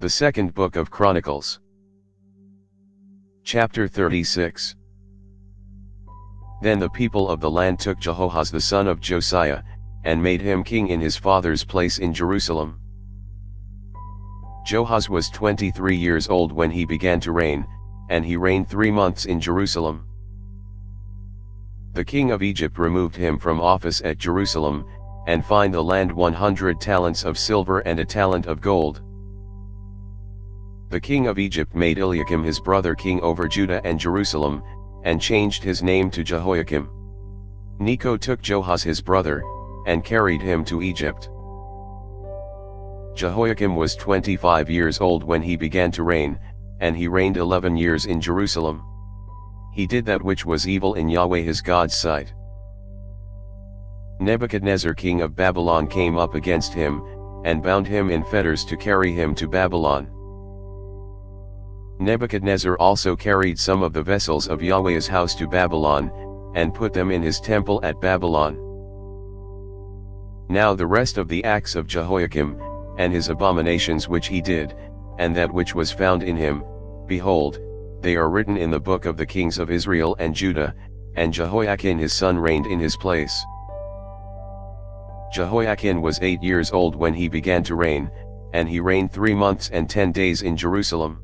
The Second Book of Chronicles. Chapter 36. Then the people of the land took Jehoahaz the son of Josiah, and made him king in his father's place in Jerusalem. Jehoahaz was 23 years old when he began to reign, and he reigned 3 months in Jerusalem. The king of Egypt removed him from office at Jerusalem, and fined the land 100 talents of silver and a talent of gold. The king of Egypt made Eliakim his brother king over Judah and Jerusalem, and changed his name to Jehoiakim. Necho took Jehoahaz his brother, and carried him to Egypt. Jehoiakim was 25 years old when he began to reign, and he reigned 11 years in Jerusalem. He did that which was evil in Yahweh his God's sight. Nebuchadnezzar king of Babylon came up against him, and bound him in fetters to carry him to Babylon. Nebuchadnezzar also carried some of the vessels of Yahweh's house to Babylon, and put them in his temple at Babylon. Now the rest of the acts of Jehoiakim, and his abominations which he did, and that which was found in him, behold, they are written in the book of the kings of Israel and Judah, and Jehoiachin his son reigned in his place. Jehoiachin was 8 years old when he began to reign, and he reigned 3 months and 10 days in Jerusalem.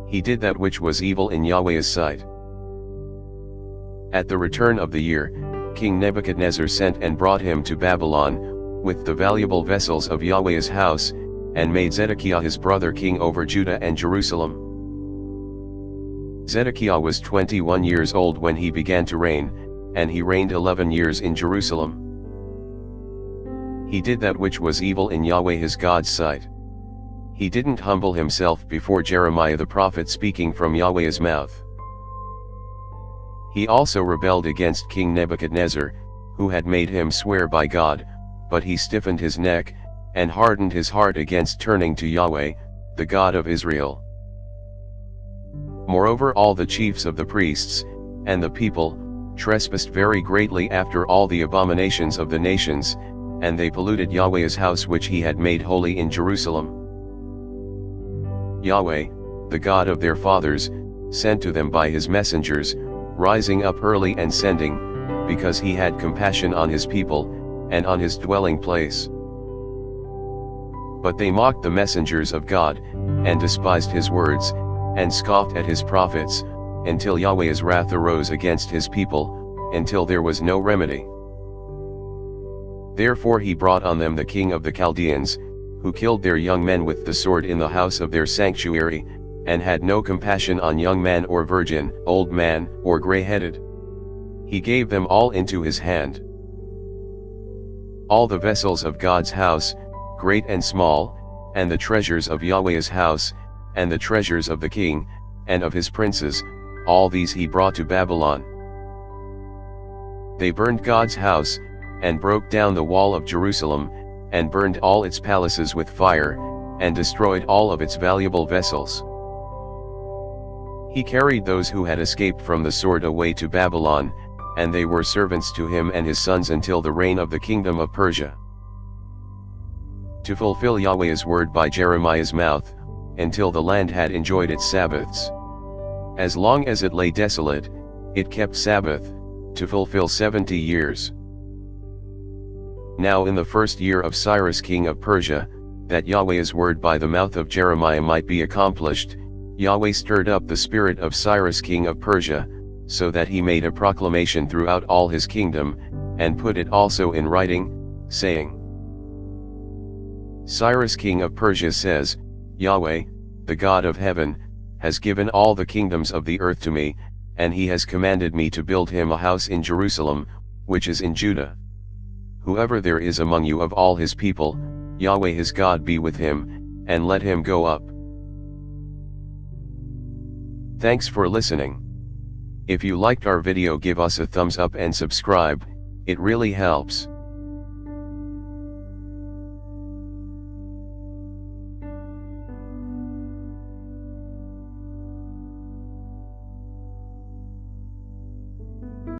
He did that which was evil in Yahweh's sight. At the return of the year, King Nebuchadnezzar sent and brought him to Babylon, with the valuable vessels of Yahweh's house, and made Zedekiah his brother king over Judah and Jerusalem. Zedekiah was 21 years old when he began to reign, and he reigned 11 years in Jerusalem. He did that which was evil in Yahweh his God's sight. He didn't humble himself before Jeremiah the prophet speaking from Yahweh's mouth. He also rebelled against King Nebuchadnezzar, who had made him swear by God, but he stiffened his neck, and hardened his heart against turning to Yahweh, the God of Israel. Moreover, all the chiefs of the priests, and the people, trespassed very greatly after all the abominations of the nations, and they polluted Yahweh's house which he had made holy in Jerusalem. Yahweh, the God of their fathers, sent to them by his messengers, rising up early and sending, because he had compassion on his people, and on his dwelling place. But they mocked the messengers of God, and despised his words, and scoffed at his prophets, until Yahweh's wrath arose against his people, until there was no remedy. Therefore he brought on them the king of the Chaldeans, who killed their young men with the sword in the house of their sanctuary, and had no compassion on young man or virgin, old man, or gray-headed. He gave them all into his hand. All the vessels of God's house, great and small, and the treasures of Yahweh's house, and the treasures of the king, and of his princes, all these he brought to Babylon. They burned God's house, and broke down the wall of Jerusalem, and burned all its palaces with fire, and destroyed all of its valuable vessels. He carried those who had escaped from the sword away to Babylon, and they were servants to him and his sons until the reign of the kingdom of Persia. To fulfill Yahweh's word by Jeremiah's mouth, until the land had enjoyed its Sabbaths. As long as it lay desolate, it kept Sabbath, to fulfill 70 years. Now in the first year of Cyrus king of Persia, that Yahweh's word by the mouth of Jeremiah might be accomplished, Yahweh stirred up the spirit of Cyrus king of Persia, so that he made a proclamation throughout all his kingdom, and put it also in writing, saying, Cyrus king of Persia says, Yahweh, the God of heaven, has given all the kingdoms of the earth to me, and he has commanded me to build him a house in Jerusalem, which is in Judah. Whoever there is among you of all his people, Yahweh his God be with him, and let him go up. Thanks for listening. If you liked our video, give us a thumbs up and subscribe, it really helps.